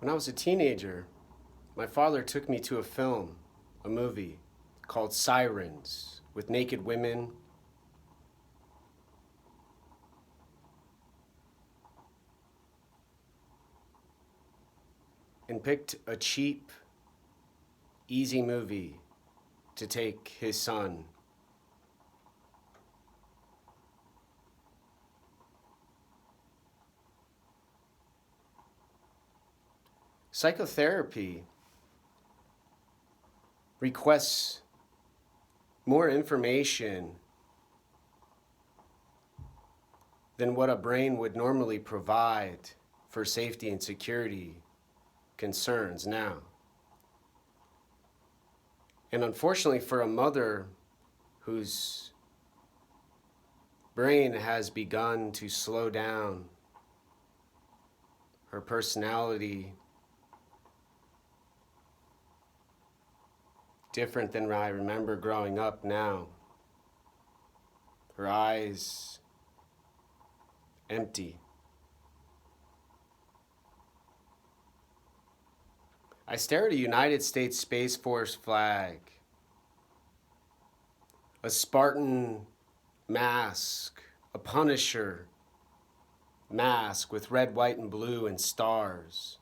When I was a teenager, my father took me to a movie called Sirens with naked women and picked a cheap, easy movie to take his son. Psychotherapy requests more information than what a brain would normally provide for safety and security concerns now. And unfortunately, for a mother whose brain has begun to slow down, her personality different than I remember growing up now, her eyes empty. I stare at a United States Space Force flag, a Spartan mask, a Punisher mask with red, white, and blue and stars.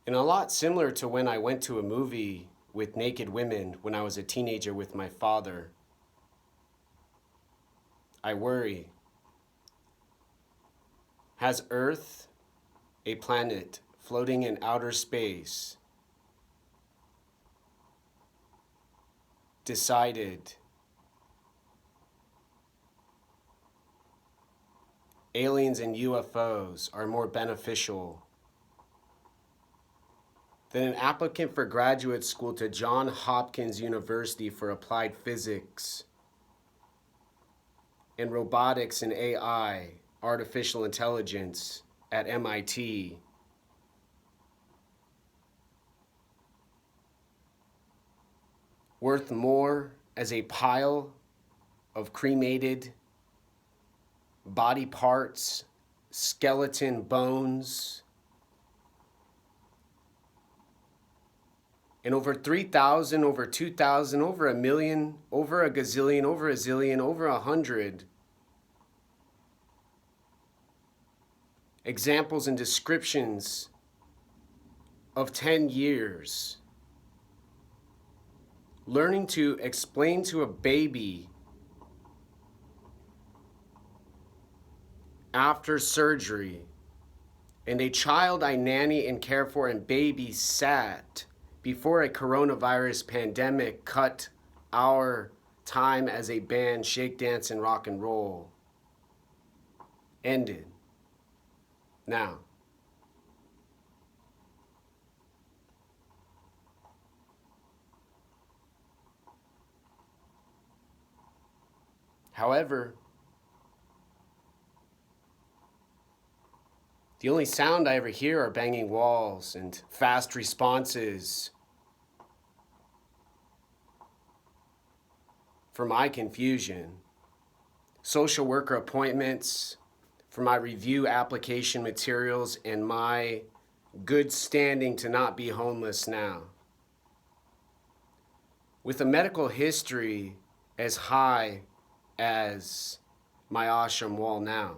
And a lot similar to when I went to a movie with naked women when I was a teenager with my father. I worry. Has Earth, a planet floating in outer space, decided aliens and UFOs are more beneficial than an applicant for graduate school to Johns Hopkins University for applied physics and robotics and AI, artificial intelligence at MIT, worth more as a pile of cremated body parts, skeleton bones, and over 3,000, over 2,000, over a million, over a gazillion, over a zillion, over 100 examples and descriptions of 10 years learning to explain to a baby after surgery, and a child I nanny and care for and babysat before a coronavirus pandemic cut our time as a band, shake, dance, and rock and roll, ended. Now, however, the only sound I ever hear are banging walls and fast responses for my confusion, social worker appointments for my review application materials, and my good standing to not be homeless now. With a medical history as high as my ashram wall now,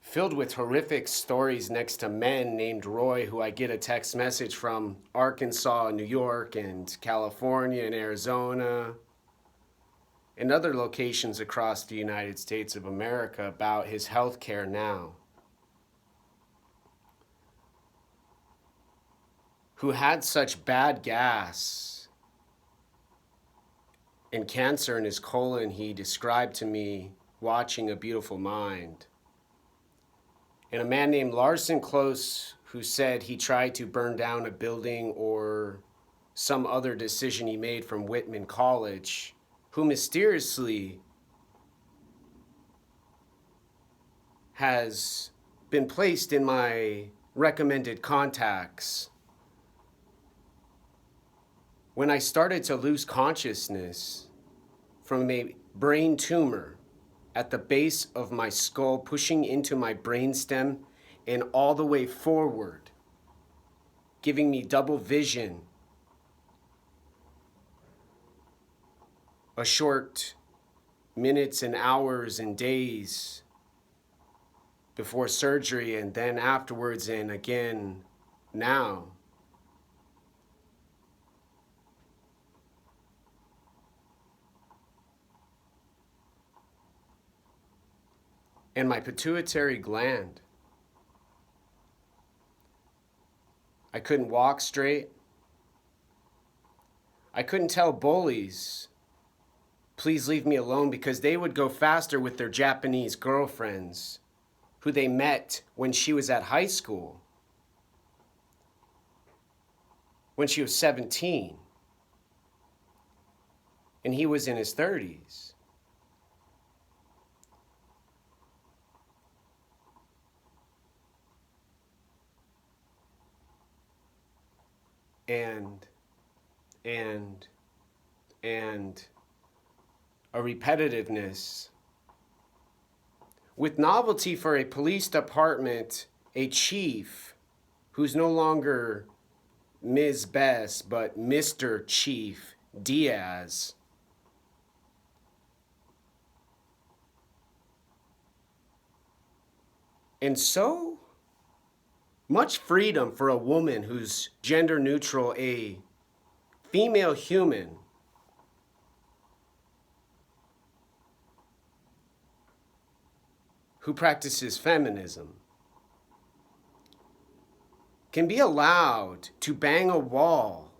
filled with horrific stories next to men named Roy, who I get a text message from Arkansas, New York, and California, and Arizona, and other locations across the United States of America about his health care now, who had such bad gas and cancer in his colon, he described to me watching A Beautiful Mind. And a man named Larson Close, who said he tried to burn down a building or some other decision he made from Whitman College, who mysteriously has been placed in my recommended contacts. When I started to lose consciousness from a brain tumor at the base of my skull, pushing into my brainstem and all the way forward, giving me double vision. A short minutes and hours and days before surgery, and then afterwards, and again now. And my pituitary gland. I couldn't walk straight. I couldn't tell bullies, please leave me alone, because they would go faster with their Japanese girlfriends who they met when she was at high school, when she was 17, and he was in his 30s. And a repetitiveness. With novelty for a police department, a chief who's no longer Ms. Bess, but Mr. Chief Diaz. And so much freedom for a woman who's gender neutral, a female human who practices feminism can be allowed to bang a wall,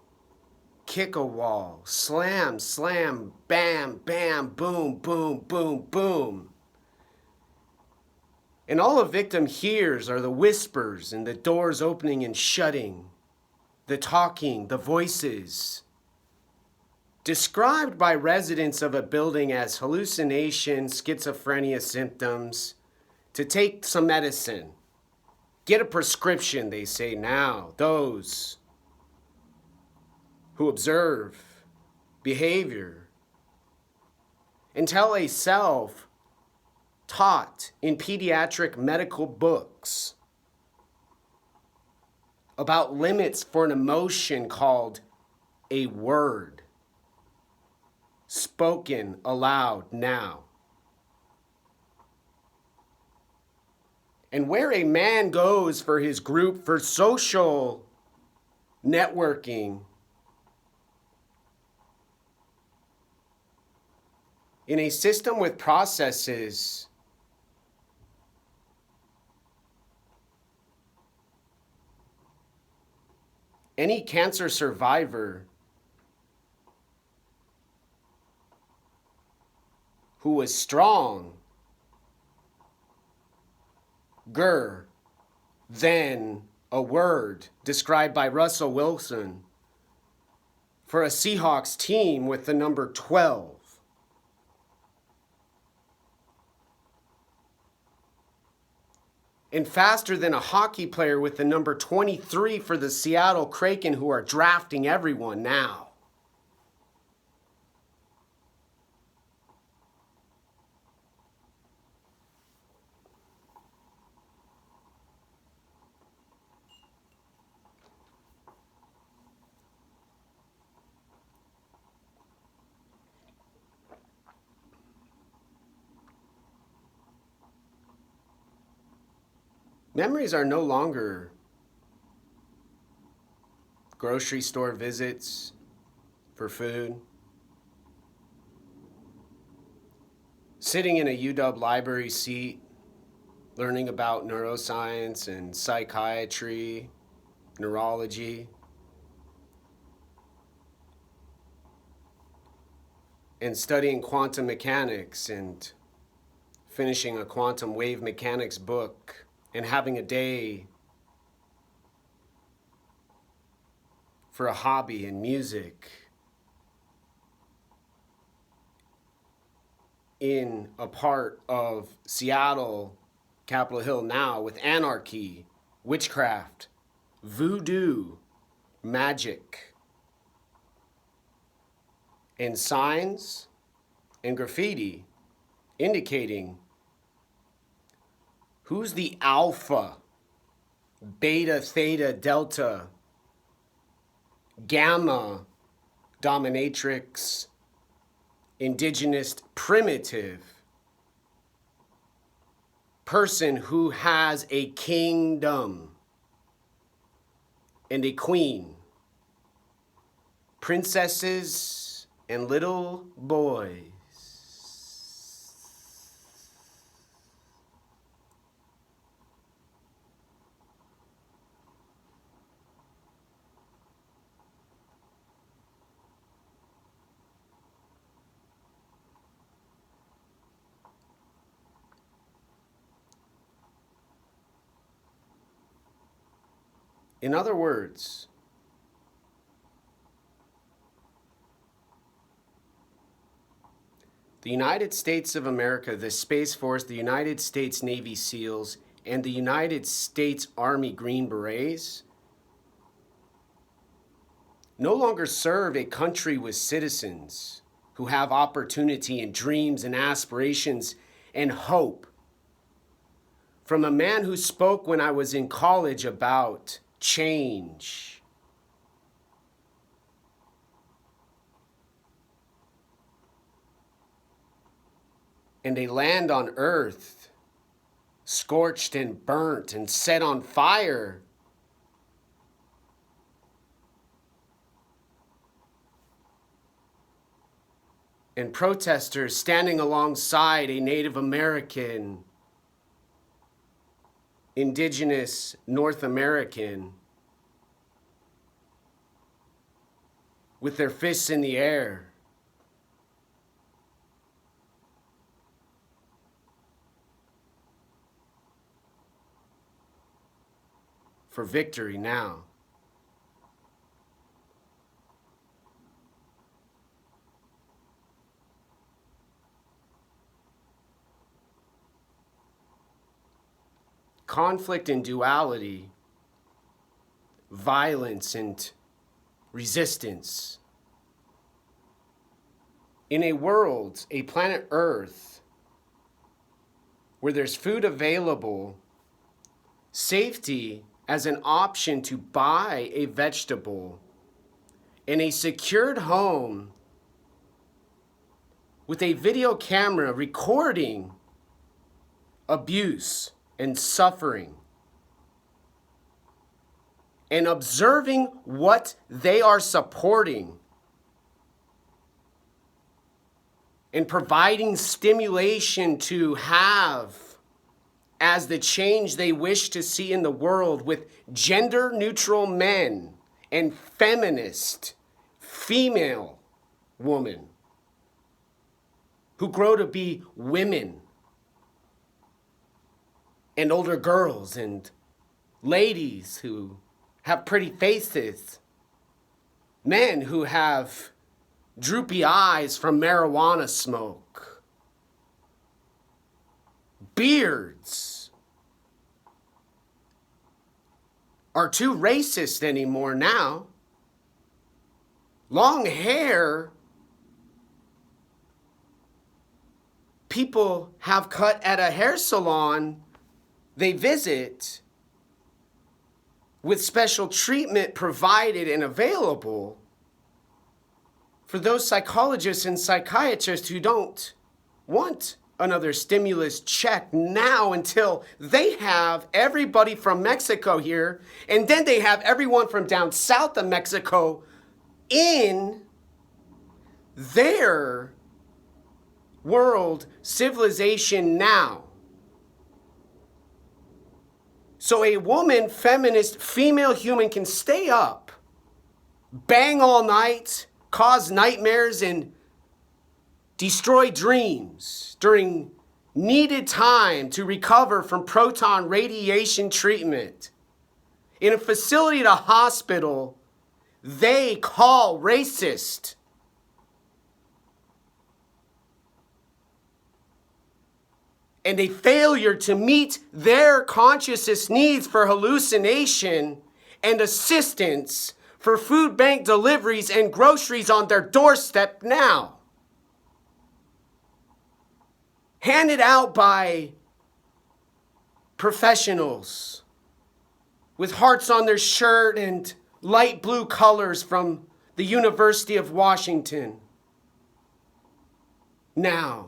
kick a wall, slam, slam, bam, bam, boom, boom, boom, boom. And all a victim hears are the whispers and the doors opening and shutting, the talking, the voices, described by residents of a building as hallucination, schizophrenia symptoms, to take some medicine. Get a prescription, they say now. Those who observe behavior and tell a self taught in pediatric medical books about limits for an emotion called a word, spoken aloud now. And where a man goes for his group for social networking, in a system with processes any cancer survivor who was strong than a word described by Russell Wilson for a Seahawks team with the number 12. And faster than a hockey player with the number 23 for the Seattle Kraken, who are drafting everyone now. Memories are no longer grocery store visits for food, sitting in a UW library seat, learning about neuroscience and psychiatry, neurology, and studying quantum mechanics and finishing a quantum wave mechanics book and having a day for a hobby in music in a part of Seattle, Capitol Hill now, with anarchy, witchcraft, voodoo, magic, and signs and graffiti indicating who's the alpha, beta, theta, delta, gamma dominatrix, indigenous, primitive person who has a kingdom and a queen, princesses and little boys. In other words, the United States of America, the Space Force, the United States Navy SEALs, and the United States Army Green Berets no longer serve a country with citizens who have opportunity and dreams and aspirations and hope. From a man who spoke when I was in college about change. And a land on earth scorched and burnt and set on fire. And protesters standing alongside a Native American, indigenous North American, with their fists in the air. For victory now. Conflict and duality, violence and resistance. In a world, a planet Earth, where there's food available, safety as an option to buy a vegetable, and a secured home with a video camera recording abuse and suffering, and observing what they are supporting, and providing stimulation to have as the change they wish to see in the world, with gender-neutral men and feminist female women who grow to be women, and older girls and ladies who have pretty faces, men who have droopy eyes from marijuana smoke, beards are too racist anymore now. Long hair, people have cut at a hair salon they visit with special treatment provided and available for those psychologists and psychiatrists who don't want another stimulus check now until they have everybody from Mexico here, and then they have everyone from down south of Mexico in their world civilization now. So a woman, feminist, female human can stay up, bang all night, cause nightmares, and destroy dreams during needed time to recover from proton radiation treatment. In a facility at a hospital, they call racist. And a failure to meet their consciousness needs for hallucination and assistance for food bank deliveries and groceries on their doorstep now. handed out by professionals with hearts on their shirt and light blue colors from the University of Washington. Now,